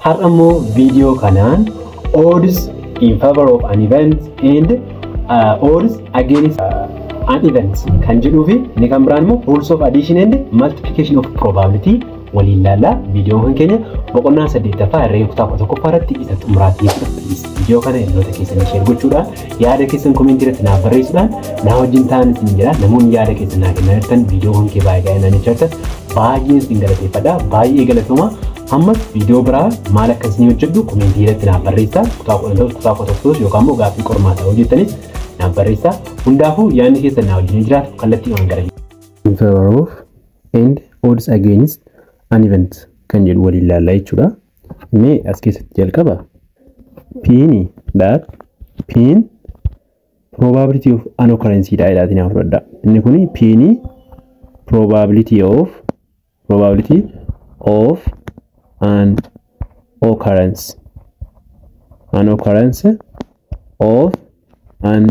har'ammoo video kanaan odds in favor of an event and odds against an event kan jedhu fi ni kan biraan immoo rules of addition and multiplication of probability waliin laala video kan keenya boqonnaa 8ffaa irree kutaa 1 irratti isa xumuraatti video kana ilaalota keessan share gochuudhaan yaada keessan comment irratti naaf barreessuudhaan na wajjin ta'an isin jira namoonni yaada keessan naaf kennatan video kan kee baay'ee gaa'inaan jechuudha baay'ee isin galateeffadha baay'ee galatoomaa amma video biraa maal akkasii hojjedhu comment irratti naaf barreessaa kutaa 1 yookaan immoo gaaffii qormaataa hojjettanis naaf barreessaa hundaafuu yaadni keessan na wajjin jiraatu kallattii waan gara in favor of and odds against an event kan jedhu waliin laallaa jechuudha. Mee as keessatti jalqaba P that P probability of an occurrence dha jedhaatiin haa fudhadha. Inni kuni P probability of an occurrence of an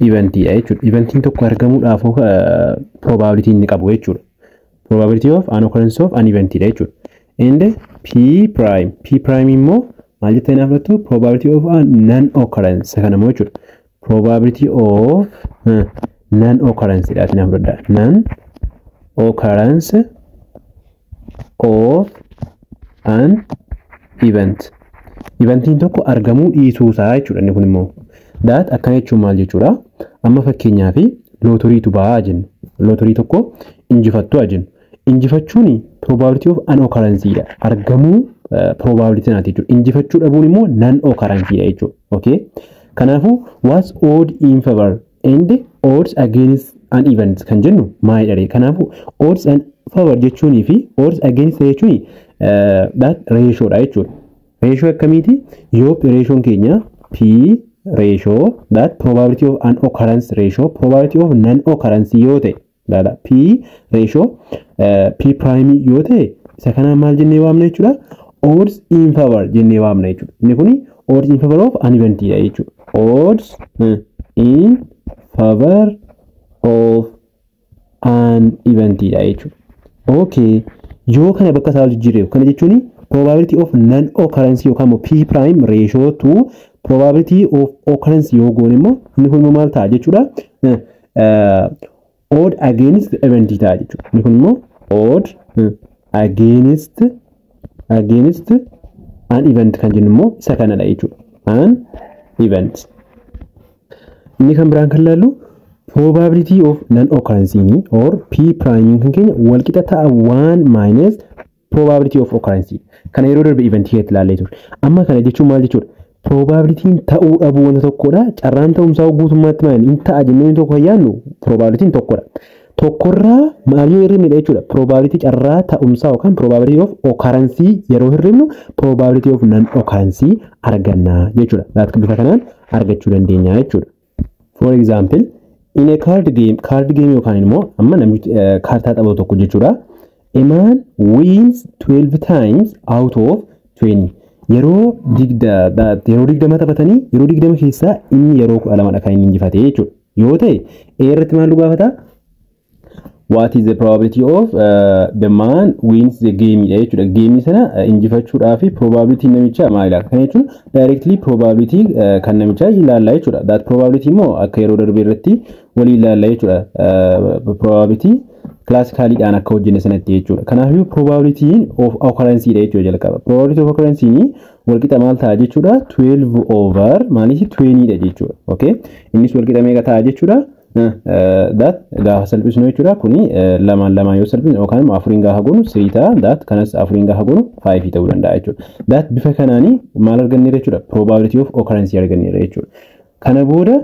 event dha jechuudha. Eventiin tokko argamuudhaaf probability inni qabu jechuudha. Probability of an occurrence of an event dha jechuudha. And P prime immoo maal jettanii afrattu probability of a non-occurrence kana immoo jechuudha. Probability of non-occurrence dha jettanii afradha. Non-occurrence of an event. Eventiin tokko argamuu dhiisuu isaa jechuudha. Inni kun immoo that akkana jechuun maal jechuudha? Amma fakkeenyaaf lootoriitu ba'aa jennu. Lootorii tokko injifattu jennu. Injifachuuni probability of an occurrence dha. Argamuu probability naati jechuudha. Injifachuu dhabuun immoo non occurrence dha jechuudha. Okay? Kanaafuu what's odd in favor and odds against an event kan jennu maalidha? Kanaafuu odds and favor jechuunii fi odds against jechuuni that ratio dha jechuudha. Ratio akkamiiti? Yoo ratioon keenya P ratio that probability of an occurrence ratio probability of non occurrence yoo ta'e dala P ratio P prime yoo ta'e isa kana maal jennee waamna jechuudha? Odds in favor jennee waamna jechuudha. Inni kuni odds in favor of an event dha jechuudha. Odds in favor of an event dha jechuudha. Okay, yoo kana bakka isaa jijjiirreef kana jechuuni probability of non occurrence yookaan P prime ratio to probability of occurrence yoo goone immoo inni kun maal ta'a jechuudha? Odd against event ta'a jechuudha. Inni kun immoo odd against an event kan jennu immoo isa kanadha jechuudha. An event. Inni kan biraan kan laallu probability of non occurrence or P prime kan keenya wal qixa ta'a 1 minus probability of occurrence. Kana yeroo darbe event keetti laallee ture. Amma kana jechuun maal jechuudha? Probability ta'uu dhabuu wanta tokkodha. Carraan ta'umsaa guutummaatti maal in ta'a jennee tokko yaannu probability tokkodha. Tokkorraa maal yoo hirribne jechuudha? Probability carraa ta'umsaa yookaan probability of occurrence yeroo hirribnu probability of non occurrence arganna jechuudha. Laata bifa kanaan argachuu dandeenya jechuudha. For example, in a card game yookaan immoo amma namni kaartaa taphatu tokko jechuudha. A man wins 12 times out of 20. Yeroo digdama taphatanii yeroo digdama keessaa inni yeroo 12 kan inni injifate jechuudha. Yoo ta'e irratti maal gaafata? What is the probability of the man wins the game jechuudha. Game sana injifachuudhaaf probability namicha maalidha? Kana jechuun directly probability kan namicha ilaalla jechuudha. That probability immoo akka yeroo darbe irratti walii ilaalla jechuudha. Probability classically dhaan akka hojjenne sanatti jechuudha. Kanaafuu probability of occurrence dha jechuudha jalqaba. Probability of occurrence ni wal qixa maal ta'a jechuudha? 12 over maaliif 20 dha jechuudha. Okay? Innis wal qixa meeqa ta'a jechuudha? That gaafa salphisnu jechuudha. Kuni lama yoo salphisnu yookaan afuriin gaafa goonu 3 ta'a. That kanas afuriin gaafa goonu 5 ta'uu danda'a jechuudha. That bifa kanaanii maal arganneera jechuudha? Probability of occurrence arganneera jechuudha. Kana booda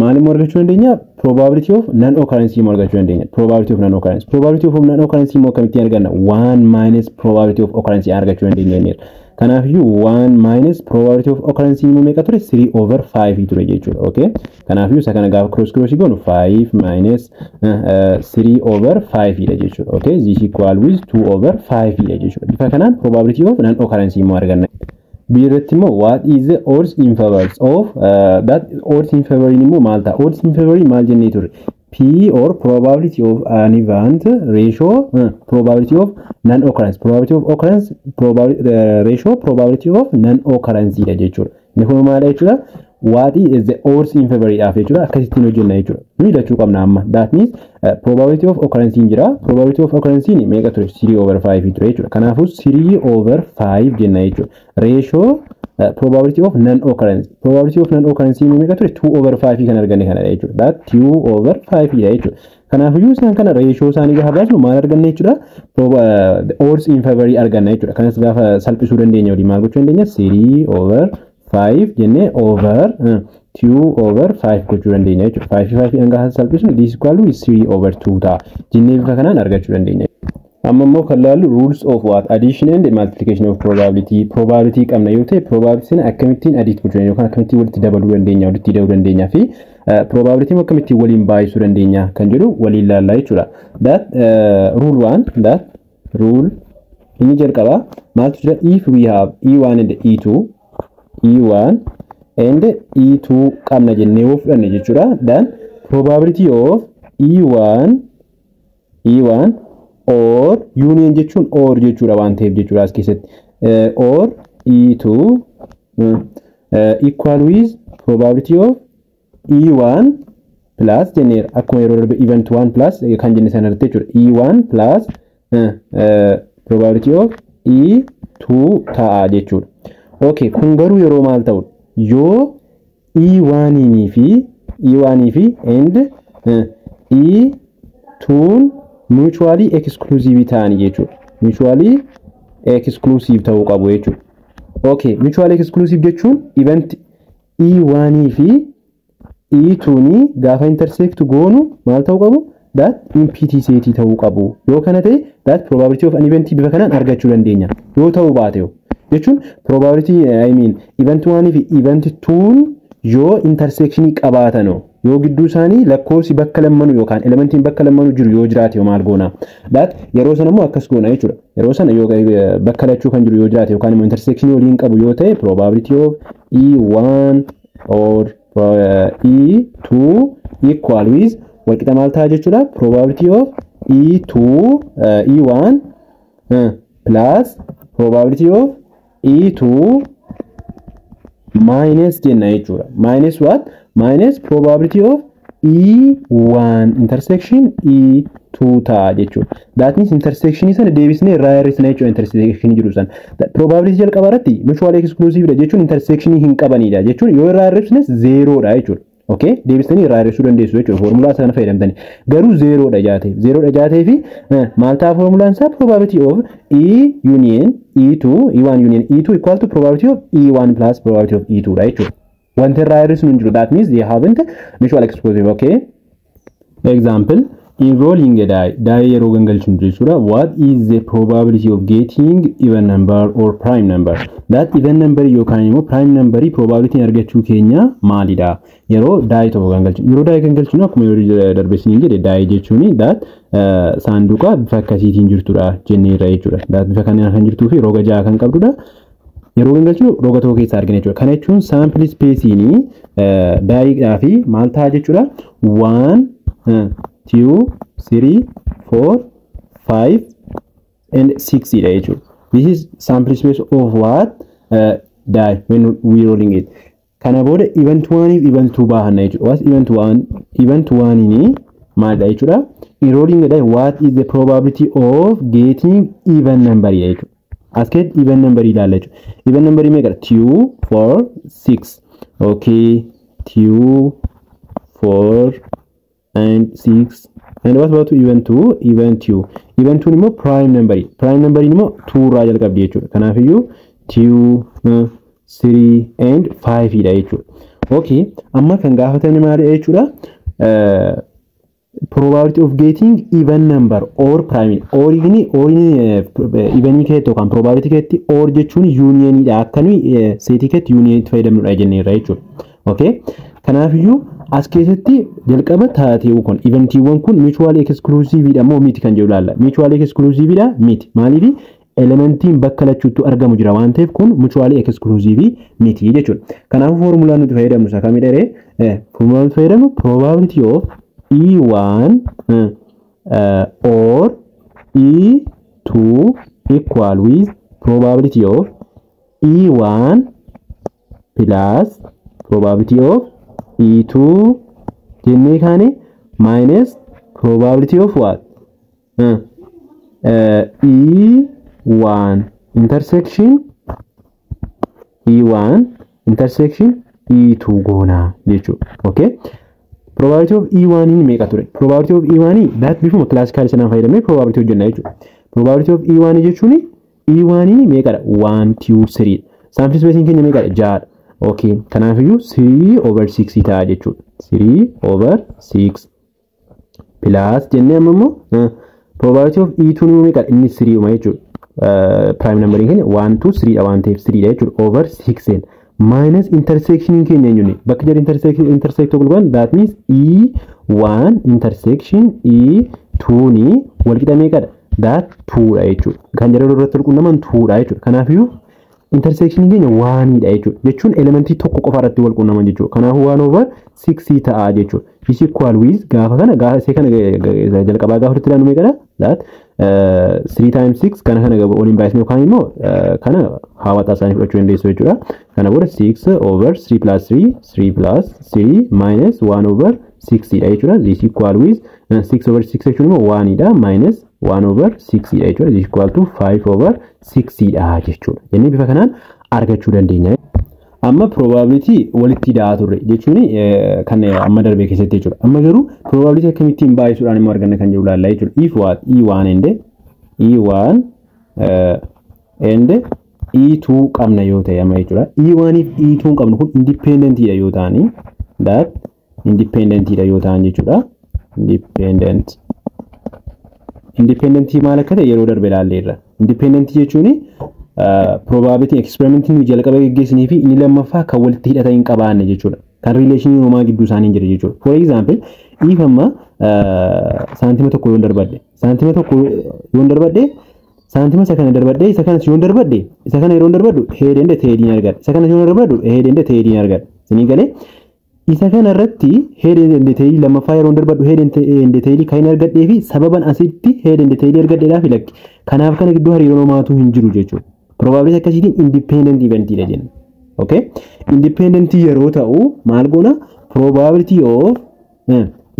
maal immoo argachuu dandeenya? Probability of non occurrence immoo argachuu dandeenya. Probability of non occurrence. Probability of non occurrence immoo akkamitti arganna? 1 minus probability of occurrence argachuu dandeenya. Kanaafuu 1 minus probability of occurrence immoo meeqa ture? 3 over 5 ture jechuudha. Okay? Kanaafuu isa kana gaafa cross goonu 5 minus 3 over 5 dha jechuudha. Okay? This equal with 2 over 5 dha jechuudha. Bifa kanaan probability of non occurrence immoo arganna. Biratimo what is the odds in favor of that odds in favor immoo maal ta'a? Odds in favor maal jennee ture? P or probability of an event ratio probability of non-occurrence. Probability of occurrence ratio probability of non-occurrence dha jechuudha. Inni kun maal jechuudha? What is the odds in favor of jechuudha. Akkasittiin hojjenna jechuudha. Nuyi lachuu qabna amma. That means probability of occurrence jira. Probability of occurrence ni meeqa ture? 3/5 ture jechuudha. Kanaafuu 3/5 jenna jechuudha. Ratio probability of non-occurrence. Probability of non-occurrence ni meeqa ture? 2/5 kan arganne kana jechuudha. That 2/5 jechuudha. Kanaafuu isaan kana ratio isaanii gaafa baasnu maal arganne jechuudha? Odds in favor arganna jechuudha. Kanas gaafa salphisuu dandeenya waliin maal gochuu dandeenya? 3/5 jenne over 2/5 gochuu dandeenya jechuudha. 5 hanga salphisnu this equal to 3/2 ta'a. Jennee bifa kanaan argachuu dandeenya. Amma immoo kan laallu rules of what addition and multiplication of probability qabna yoo ta'e probability akkamittiin addiit gochuu dandeenya yookaan akkamittiin walitti dabaluu dandeenya walitti dabaluu dandeenya fi probability akkamittiin waliin baay'isuu dandeenya kan jedhu waliin laallaa jechuudha. That rule inni jalqaba maaltu jira? If we have E1 and E1 and E2 qabna jennee yoo fudhanne jechuudha. Then probability of E1 or union jechuun or jechuudha waan ta'eef jechuudha as keessatti or E2 equal with probability of E1 plus jennee akkuma yeroo darbe event 1 plus kan jenne sana irratti jechuudha. E1 plus probability of E2 ta'a jechuudha. Okay, kun garuu yeroo maal ta'u yoo E1 fi and E2 mutually exclusive ta'ani jechuudha. Mutually exclusive ta'uu qabu jechuudha. Okay, mutually exclusive jechuun event E1 fi E2 ni gaafa intersect goonu maal ta'uu qabu? That impiti set ta'uu qabu. Yoo kana ta'e that probability of an event bifa kanaan argachuu dandeenya. Yoo ta'uu baate jechuun probability event 1 fi event 2 yoo intersection qabaatan yoo gidduu isaanii lakkoofsi bakka lammanuu yookaan elementiin bakka lammanuu jiru yoo jiraate yoo maal goona? That yeroo sana immoo akkas goona jechuudha. Yeroo sana yoo bakka lachuu kan jiru yoo jiraate yookaan immoo intersection waliin qabu yoo ta'e probability of E1 or E2 equal with walqixa maal ta'a jechuudha? Probability of E1 plus probability of E2 minus jenna jechuudha. Minus what? Minus probability of E1 intersection E2 ta'a jechuudha. That means intersection isa deebisnee irraa hir'isna jechuudha. Intersection jiru san probability jalqaba irratti mutually exclusive dha jechuun intersection hin qabanidha jechuun yoo irraa hir'isnes 0 dha jechuudha. Okay, deebisanii irraa hir'isuu dandeessu jechuudha. Formula sana fayyadamtanii garuu 0 dha jaatee fi maal ta'a formulaan isaa? Probability of E union E1 union E2 equal to probability of E1 plus probability of E2 dha jechuudha. Wanti irraa hir'isnu hin jiru. That means they haven't mutual exclusive. Okay, example in rolling a die yeroo gangalchinu jechuudha. What is the probability of getting even number or prime number? That even number yookaan immoo prime number probability argachuu keenya maalidha? Yeroo die tokko gangalchinu. Yeroo die gangalchinu akkuma yeroo darbesiniin jedhe die jechuuni that saanduqa bifa akkasiitiin jirtudha jenneerra jechuudha. That bifa kanaan kan jirtuu fi roga 6 kan qabdudha. Yeroo gangalchinu roga tokko keessa argina jechuudha. Kana jechuun sample spaceini die fi maal ta'a jechuudha? 1 2 3 4 5 and 6 dha jechuudha. This is sample space of what die when we rolling it. Kana booda event 1 fi event 2 baahanna jechuudha. What event 1? Event 1 ni maal dha jechuudha? In rolling a die what is the probability of getting even number jechuudha. As get even number ilaalla jechuudha. Even number meeqa? 2 4 6. Okay, 2 4 and 6 and what about event 2? Event 2 immoo prime number immoo 2 irraa jalqabdi jechuudha. Kanaaf iyyuu 2 3 and 5 dha jechuudha. Okay, amma kan gaafatame maali jechuudha? Probability of getting even number or prime or even keetti yookaan probability keetti or jechuun union dha. Akkanuma seetii keetti union fayyadamnudha jenneerra jechuudha. Okay, kanaaf iyyuu as keessatti jalqaba taateewu kun eventiiwwan kun mutually exclusive dha moo miti kan jedhu laalla. Mutually exclusive dha miti. Maaliif? Elementiin bakka lachuutu argamu jira waan ta'eef kun mutually exclusive miti jechuudha. Kanaaf formulaan nuti fayyadamnu isa kamidha? Formulaan nuti fayyadamnu probability of E1 or E2 equal with probability of E1 plus probability of E2 jennee kaane minus probability of what? E1 intersection E2 goona jechuudha. Okay, probability of E1 ni meeqa ture? Probability of E1 that bifuma classical sana fayyadamee probability hojjenna jechuudha. Probability of E1 jechuun E1 ni meeqadha? 1 2 3. Sample spacing keenya meeqadha? 6. Okay, kanaafiyyuu 3/6 ta'a jechuudha. 3/6 plus jennee ammoo probability of E2 ni meeqadha? Inni 3 uma jechuudha. Prime number keenya 1 2 3 dha waan ta'eef 3 dha jechuudha over 6 minus intersection keenya eenyuuni bakka jedhe intersect ogulban that means E1 intersection E2 ni wal qixa meeqadha? That 2 dha jechuudha. Kan jedhe irratti walqunnaman 2 dha jechuudha. Kanaafiyyuu intersection keenya 1 dha jechuudha. Jechuun elementii tokko qofa irratti walqunnaman jechuudha. Kanaafuu 1 over 6 ta'a jechuudha. Is equal with gaafa kana jalqabaa gaafa itti ilaanu meeqadha? That 3 times 6 kana waliin baay'isnee yookaan immoo kana hawaasa isaanii fudhachuu dandeessu jechuudha. Kana booda 6 over 3 plus 3 minus 1 over 6 dha jechuudha. This equal with 6 over 6 jechuun immoo 1 dha minus 1 over 6 dha jechuudha. This equal to 5 over 6 dha jechuudha. Jennee bifa kanaan argachuu dandeenya. Amma probability walitti daa turre jechuun kan amma darbee keessatti jechuudha. Amma garuu probability akkamittiin baay'isuudhaan immoo arganna kan jedhu laallaa jechuudha. If what E1 and E2 qabna yoo ta'e amma jechuudha. E1 if E2 qabnu kun independent dha yoo ta'ani that independent dha yoo ta'an jechuudha. Independent maal akka ta'e yeroo darbe laalleerra. Independent jechuun probability experiment ni jalqaba geggeessanii fi inni lammaffaa kan walitti hidhata hin qabaanne jechuudha. Kan relation uumamaa gidduu isaanii jira jechuudha. For example, if amma saantima tokko yoo darbadde, saantima isa kana darbadde, isa kana yoo darbadde, isa kana yeroo darbaddu head and tail argadha. Isa kana yoo darbaddu head and tail argadha. Isinii galee isa kana irratti head and tail lammaffaa yeroo darbaddu head and tail kan argadhee fi sababan asitti head and tail argadheedhaaf lakki. Kanaaf kana gidduu hariiroo uumaatu hin jiru jechuudha. Probability akkasiitiin independent event dha jenna. Okay? Independent yeroo ta'u maal goona? Probability of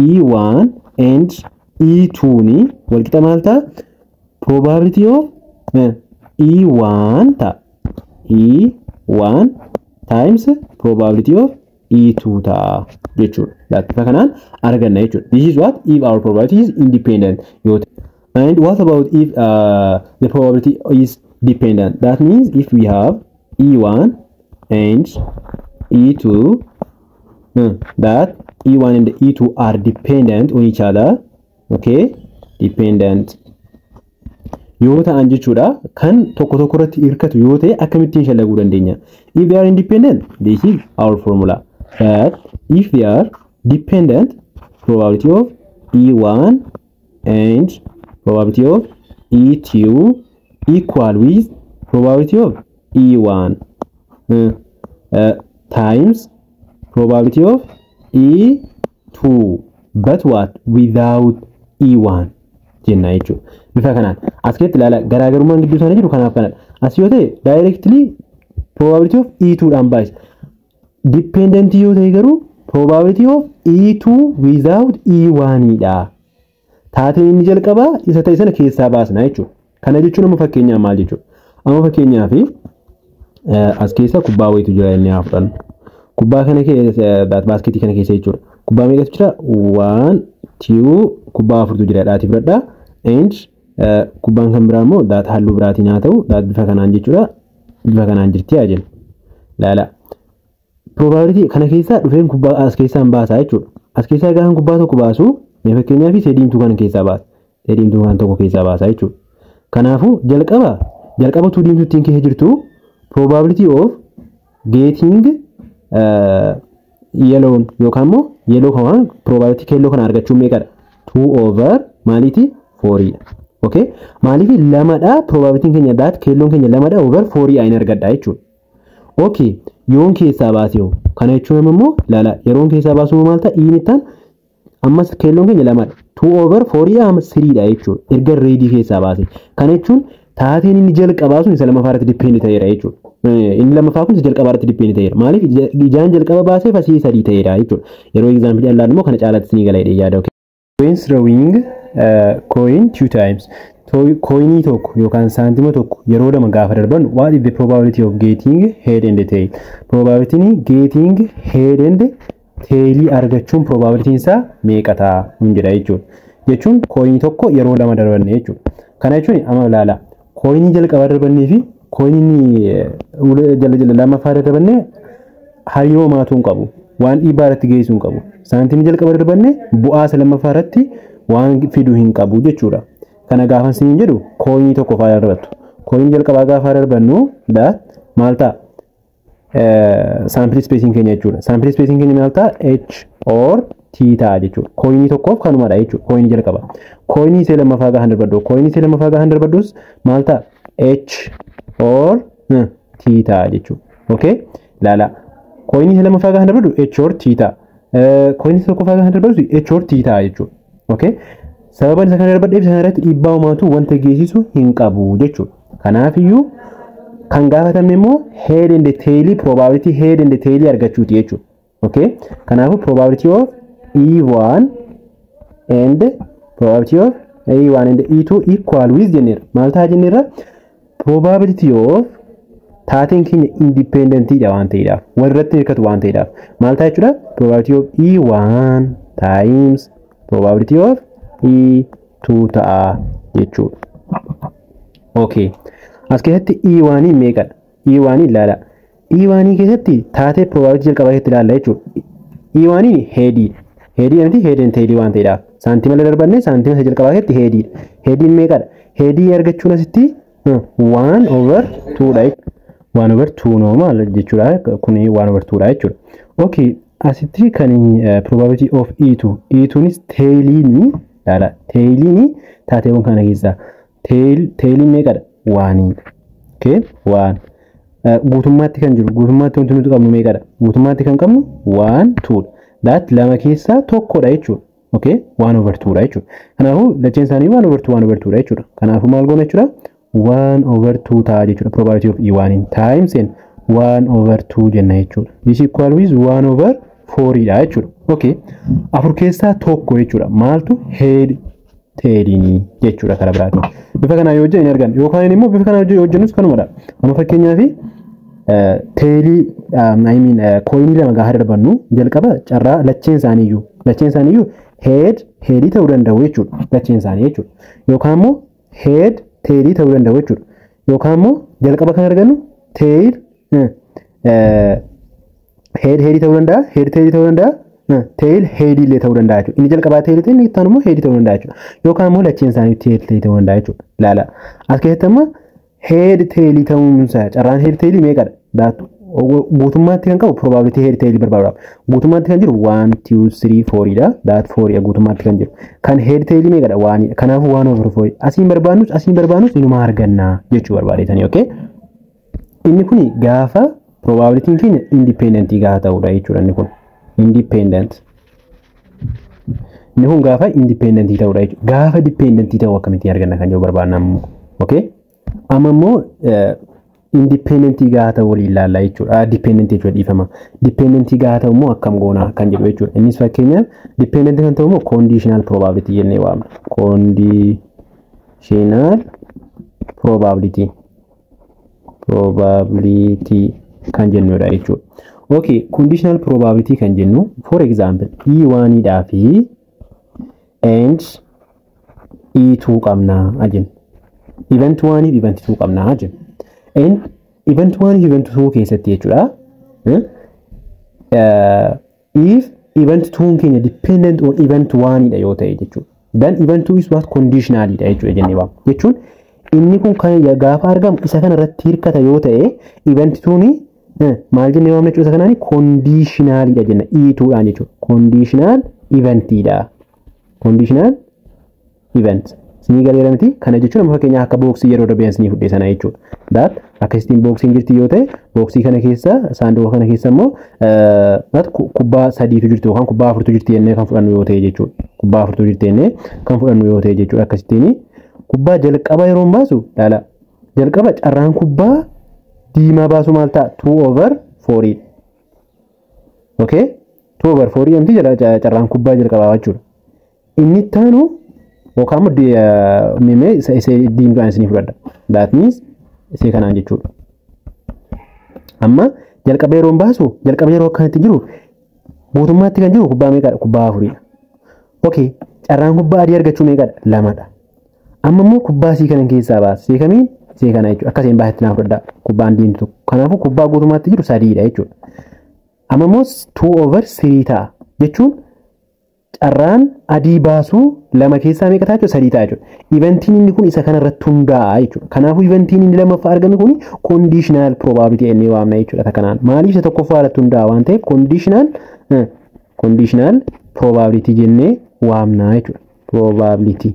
E1 and E2 ni wal qixa maal ta'a? Probability of E1 ta'a. E1 times probability of E2 ta'a jechuudha. Bifa kanaan arganna jechuudha. This is what if our probability is independent. And what about if the probability is dependent? That means if we have E1 and E2, that E1 and E2 are dependent on each other. Okay, dependent. Yoo ta'an jechuudha kan tokko tokko irratti hirkatu yoo ta'e akkamittiin shallaguu dandeenya? If they are independent, this is our formula. But if they are dependent, probability of E1 and probability of E2 equal with probability of E1 times probability of E2, but what? Without E1 jenna jechuudha. Bifa kanaan as keessatti ilaala garaagarummaan gidduu isaanii jiru kanaaf kanadha. As yoo ta'e directly probability of E2 dhaan baay'isa. Dependent yoo ta'e garuu probability of E2 without E1 dha. Taateen inni jalqabaa isa ta'e sana keessaa baasna jechuudha. Kana jechuun amma fakkeenyaaf maal jechuudha? Amma fakkeenyaaf as keessa kubbaa wayitu jira inni haa fudhannu. Kubbaa kana keessa baasketii kana keessa jechuudha. Kubbaa meeqatu jira? 1 2 kubbaa afurtu jira dhaati fudhadha. And kubbaan kan biraa immoo daata halluu biraatiin haa ta'u daata bifa kanaan jechuudha. Bifa kanaan jirti haa jennu. Laala. Probability kana keessa dhufeen kubbaa as keessaan baasaa jechuudha. As keessaa gaafa kubbaa tokko baasu mee fakkeenyaaf seediimtuu kana keessaa baasa. Seediimtuu kan tokko keessaa baasaa jechuudha. Kanaafuu jalqaba tuu diimtuutiin keessa jirtu probability of getting yellow yookaan immoo yellow kan probability keelloo kana argachuu meeqadha? 2 over maaliiti? 4. Okay? Maaliif lamadha probability keenya daat keelloon keenya lamadha over 4 ayin argadha jechuudha. Okay, yoon keessaa baasee kana jechuun immoo laala yeroon keessaa baasuu maal ta'a? Iinittaan ammas keelloon keenya lamadha 2/4 dha jechuudha erga reedii keessaa baase kana jechuun taateen inni jalqabaa sun isa lammaffaa irratti dipeend ta'eera jechuudha inni lammaffaa kun isa jalqabaa irratti dipeend ta'eera maaliif ijaan jalqaba baasee fasii 3 ta'eera jechuudha yeroo example ilaallu immoo kana caalatti ni gala yaada okay coins throwing coin 2 times coinii tokko yookaan saantima tokko yeroo lama gaafa darban what is the probability of getting head and tail probability getting head and tail argachuun probability isaa meeqata hin jedha jechuun coinii tokko yeroo lama darbanne jechuudha kana jechuun amma ilaala coinii jalqaba darbannee fi coinii jala lammaffaa darbanne hariiroo maatu hin qabu waan dhiibbaa irratti geessuu hin qabu saantimii jalqaba darbanne bu'aa lammaffaa irratti waan fiduu hin qabu jechuudha kana gaafa siin jedhu coinii tokko faa darbattu coinii jalqabaa gaafa darbannu maal ta'a sample spacing keenya jechuudha sample spacing keenya maal ta'a h or t ta'a jechuudha coinii tokkoof kanumadha jechuudha coinii jalqaba coinii isa lammaffaa gaafa darbaddu coinii isa lammaffaa gaafa darbaddus maal ta'a h or t ta'a jechuudha okay laala coinii isa lammaffaa gaafa darbaddu h or t ta'a coinii tokkoffaa gaafa darbaddu h or t ta'a jechuudha okay sababan isa kana darbadheef sana irratti dhiibbaa uumaatu wanta geessisu hin qabu jechuudha kanaaf iyyuu kan gaafatamne immoo head and tail probability head and tail argachuuti jechuudha okay kanaaf probability of e1 and probability of e1 and e2 equal with jenneera maal ta'a jenneera probability of taateen keenya independent dha waan ta'eedhaaf walirratti hirkatu waan ta'eedhaaf maal ta'a jechuudha probability of e1 times probability of e2 ta'a jechuudha okay as keessatti e1 meeqadha e1 ilaala e1 keessatti taatee probability jalqabaa keessatti ilaalla jechuudha e1 head and tail waan ta'eedhaaf saantima darbanne saantima isa jalqabaa keessatti head meeqadha head argachuun asitti 1/2 dha 1/2 normal jechuudha kun 1/2 dha jechuudha okay asitti kan probability of e2 nis tailini dala tailini taateewwan kana keessaa tailin meeqadha 1 okay 1 guutummaatti kan jiru guutummaatti wanti nuti qabnu meeqadha guutummaatti kan qabnu 1 2 that lama keessaa tokkodha jechuudha okay 1/2 dha jechuudha kanaafuu lacheen isaanii 1/2 dha jechuudha kanaafuu maal goona jechuudha 1/2 ta'a jechuudha probability of e1 times 1/2 jenna jechuudha this equal with 1/4 dha jechuudha okay afur keessaa tokko jechuudha maaltu head tailini jechuudha kara biraatiin bifa kana yoo hojjennu argan yookaan immoo bifa kana yoo hojjennus kanumadha amma fakkeenyaaf taili coinii lama gaafa darbannu jalqaba carraa lacheen isaaniiyyuu head ta'uu danda'u jechuudha lacheen isaanii jechuudha yookaan immoo head tail ta'uu danda'u jechuudha yookaan immoo jalqaba kan argannu tail head ta'uu danda'a tail head illee ta'uu danda'a jechuudha inni jalqabaa tail ta'e inni itti aanu immoo head ta'uu danda'a jechuudha yookaan immoo lacheen isaanii tail ta'uu danda'a jechuudha ilaala as keessatti amma head tail ta'uunsa carraan head tail meeqadha daatu guutummaatti kan qabu probability head tail barbaaduudhaaf guutummaatti kan jiru 1 2 3 4 dha that 4 guutummaatti kan jiru kan head tail meeqadha 1 kanaaf 1/4 asiin barbaannus inuma arganna jechuu barbaadeetanii okay inni kun gaafa probability keenya independent gaafa ta'uudha jechuudha inni kun independent inni kun gaafa independent ta'uudha jechuudha gaafa dependent ta'u akkamitti arganna kan jiru barbaanna okay amma immoo independent gaafa ta'u waliin ilaalla jechuudha dependent jechuudha dhiifama dependent gaafa ta'u immoo akkam goona kan jedhu jechuudha innis fakkeenyaaf dependent kan ta'u immoo conditional probability jennee waamna conditional probability kan jennudha jechuudha okay conditional probability kan jennu for example e1 dhaa fi and e2 qabna ajin event 1 fi event 2 qabna ajin and event 1 fi event 2 keessatti jechuudha if event 2 keenya dependent on event 1 dha yoo ta'e jechuudha then event 2 is what conditional dha jechuudha jennee waamna jechuun inni kun kan gaafa argamu isa kana irratti hirkata yoo ta'e event 2 maal jennee waamna jechuudha kanaan conditional dha jenna e2 dhaan jechuudha conditional event dha conditional event Sinii galeera miti kana jechuun amma fakkeenya akka booksii yeroo darbe sinii fudhee sana jechuudha. That akkasitiin booksiin jirti yoo ta'e booksii kana keessa saanduqa kana keessa immoo kubbaa sadiitu jirti yookaan kubbaa afurtu jirti jennee kan fudhannu yoo ta'e jechuudha. Kubbaa afurtu jirti jennee kan fudhannu yoo ta'e jechuudha. Akkasitiin kubbaa jalqaba yeroo baasu ilaala. Jalqaba carraan kubbaa diimaa baasu maal ta'a 2/4. Okay? 2/4 amti carraan kubbaa jalqabaa jechuudha. Inni taanu yookaan mimee isa diimgaan isinii fudhadha. That means isee kanaan jechuudha. Amma jalqaba yeroo baasu jalqaba yeroo akkanatti jiru guutummaatti kan jiru kubbaa meeqadha? Kubbaa 4dha. Okay, carraan kubbaa adii argachuu meeqadha? 2dha. Amma immoo kubbaa sii kana keessaa baasa. See kamiin? See kana jechuudha. Akkasiin baasatti naaf fudhadha. Kubbaan diimtuu. Kanaafuu kubbaa guutummaatti jiru 3dha jechuudha. Amma immoo 2/3 ta'a jechuun carraan adii baasuu 2 keessaa meeqa ta'a jechuudha? 3 ta'a jechuudha. Eventiin inni kun isa kana irratti hundaa'a jechuudha. Kanaafuu eventiin inni lammaffaa argame kun conditional probability jennee waamna jechuudha. Kanaan maaliif isa tokkoffaa irratti hundaa'a waan ta'eef conditional probability jennee waamna jechuudha. Probability.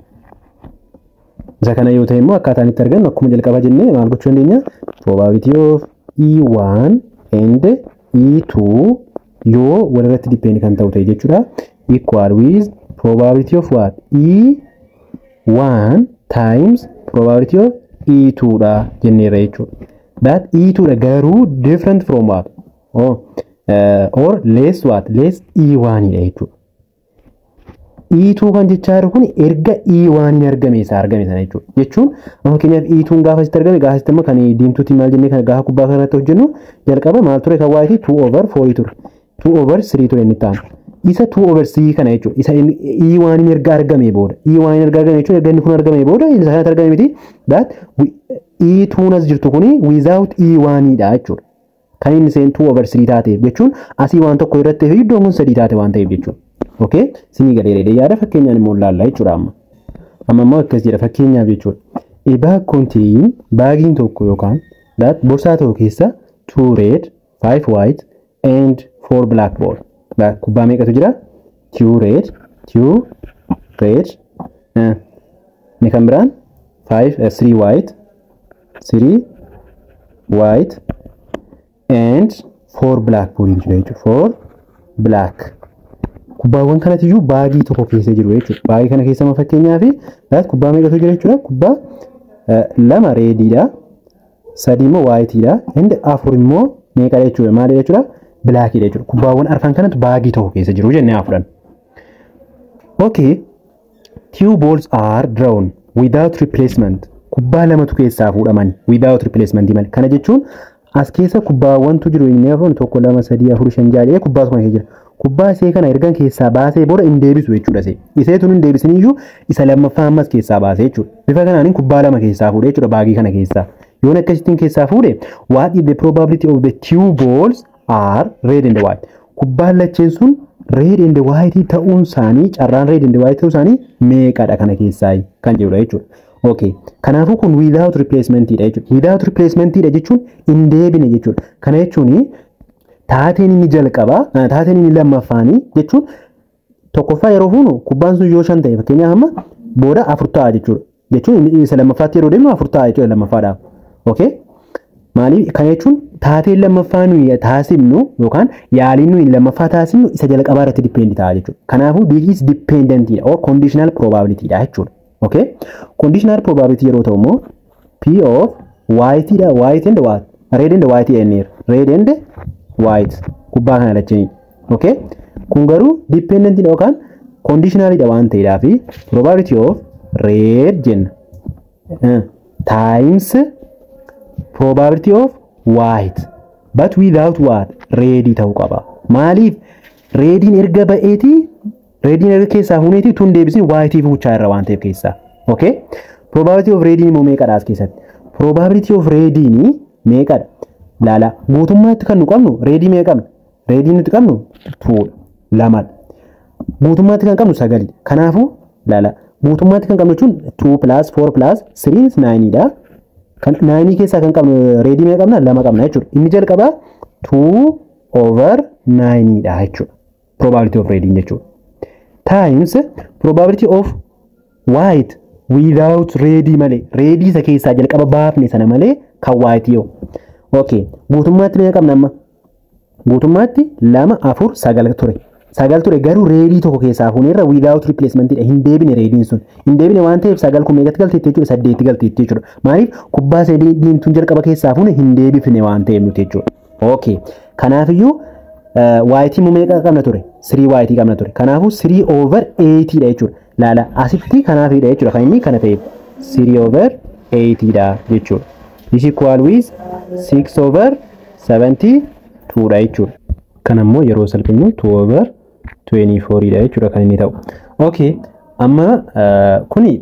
Isa kana yoo ta'e immoo akkaataan itti argannu akkuma jalqaba jennee maal gochuu dandeenya? Probability of E1 and E2 yoo walirratti depend kan ta'u ta'e jechuudha. Equal with probability of what? E1 times probability of E2 dha jenneerra jechuudha. That E2 dha garuu different from what? Or less what? Less E1 dha jechuudha. E2 kan jechaa jiru kun erga E1 hin argame sana jechuudha. Jechuun fakkeenyaaf E2 gaafa sitti argame gaafa sitti immoo kan diimtuutti maal jennee kan gaafa kubbaa kanarratti hojjennu jalqaba maal ture kan waayiti 2/4 ture. 2/3 ture inni taanu. Isa 2/3 kana jechuudha. Isa E1 hin erga argame booda. E1 hin erga argame jechuun erga inni kun argame booda isa kanatti argame miti. That E2 as jirtu kuni without E1 dha jechuudha. Kan inni seen 2/3 taateef jechuun asii waan tokko irratti fi iddoon kun 3 taate waan ta'eef jechuudha. Okay? Sinii galeera yaada fakkeenyaan immoo laallaa jechuudha amma. Amma immoo akkas jedha fakkeenyaaf jechuudha. A bag contain baagiin tokko yookaan that borsaa tokko keessa 2 red, 5 white and 4 black ball. Kubbaa meeqatu jira? 2 red, ni kan biraan 3 white and 4 black ball jira jechuudha. 4 black. Kubbaawwan kanatti iyyuu baagii tokko keessa jiru jechuudha. Baagii kana keessa fakkeenyaaf kubbaa meeqatu jira jechuudha? Kubbaa 2 reediidha, 3 immoo waayitiidha, and 4 immoo meeqa jechuudha? Maali jechuudha? Bilaakiidha jechuudha. Kubbaawwan arfan kanatti baagii tokko keessa jiru jennee afran. Okay. 2 balls are drawn without replacement. Kubbaa lamatu keessaa fuudhaman without replacement malee. Kana jechuun as keessa kubbaawwantu jiru inni afran 1 2 3 4 5 jedhee kubbaa tokko keessa jira. Kubbaa isee kana ergan keessaa baasee booda hin deebisu jechuudha. Iseetu hin deebisin iyyuu isa lammaffaa ammas keessaa baasee jechuudha. Bifa kanaan kubbaa lama keessaa fuudhee jechuudha baagii kana keessaa. Yoon akkasittiin keessaa fuudhe what is the probability of the 2 balls are red and white? Kubbaan lacheen sun red and white ta'uun isaanii carraan red and white ta'uu isaanii meeqadha kana keessaa kan jedhudha jechuudha. Okay. Kanaafuu kun without replacement dha jechuudha. Without replacement dha jechuun hin deebine jechuudha. Kana jechuun taateen inni jalqabaa taateen inni lammaffaanii jechuun tokkoffaa yeroo fuunu kubbaan sun yoo 5 ta'e fakkeenyaaf amma booda 4 ta'a jechuudha. Jechuun isa lammaffaatti yeroo deemnu 4 ta'a jechuudha lammaffaadhaaf. Okay? Maali kana jechuun taateen lammaffaa nuyi taasifnu yookaan yaaliin nuyi lammaffaa taasifnu isa jalqabaa irratti depend ta'a jechuudha. Kanaafuu this is dependent or conditional probability dha jechuudha. Okay? Conditional probability yeroo ta'u immoo P of white dha, white and what? Red and white and red and white kubbaa kana lacheen. Okay? Kun garuu dependent dha yookaan conditional dha waan ta'eedhaa fi probability of red jenna times probability of white but without what? Red ta'uu qaba. Maaliif? Redin erga ba'eeti redin erga keessaa fuuneeti tun deebisin white fuuchaa irra waan ta'eef keessaa. Okay? Probability of redin immoo meeqadha as keessatti? Probability of redin meeqadha? Laala guutummaatti kan nu qabnu reedii meeqa qabna? Reedii nuti qabnu 2 2. Guutummaatti kan qabnu 9. Kanaafuu laala guutummaatti kan qabnu jechuun 2 plus 4 plus 3 is 9 dha. Kan 9 keessaa kan qabnu reedii meeqa qabna? 2 qabna jechuudha. Inni jalqabaa 2/9 dha jechuudha. Probability of reedii jechuudha. Times probability of white without ready malee ready isa keessaa jalqaba baafne sana malee kan white yoo okay guutummaatti meeqa qabna amma guutummaatti 2 4 9 ture 9 ture garuu ready tokko keessaa fuuneerra without replacement dha hin deebine ready sun hin deebine waan ta'eef 9 kun meeqatti galteetti jechuudha 8 galteetti jechuudha maaliif kubbaa sadiin tun jalqaba keessaa fuune hin deebifne waan ta'eef nuti jechuudha okay kanaaf iyyuu white mu meeqa qabna ture 3 white qabna ture kanaafuu 3/8 dha jechuudha laala asitti kanaafidha jechuudha kan inni kana ta'e 3/8 dha jechuudha is equal with 6/72 dha jechuudha kan ammoo yeroo salphinnu 2/24 dha jechuudha kan inni ta'u okay amma kuni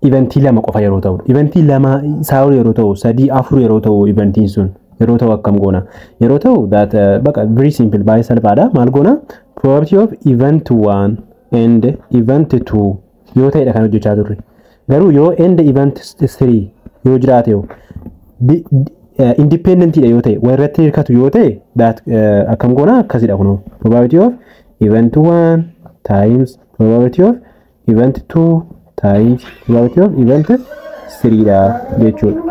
eventii lama qofa yeroo ta'u eventii lama saawur yeroo ta'u 3 4 yeroo ta'u eventiin sun yeroo ta'u akkam goona yeroo ta'u that baqa very simple baay'ee salphaadha maal goona probability of event 1 and event 2 yoo ta'edha kan hojjechaa turre garuu yoo end event 3 yoo jiraate independent dha yoo ta'e warratti hirkatu yoo ta'e that akkam goona akkasidha kuno probability of event 1 times probability of event 2 times probability of event 3 dha jechuudha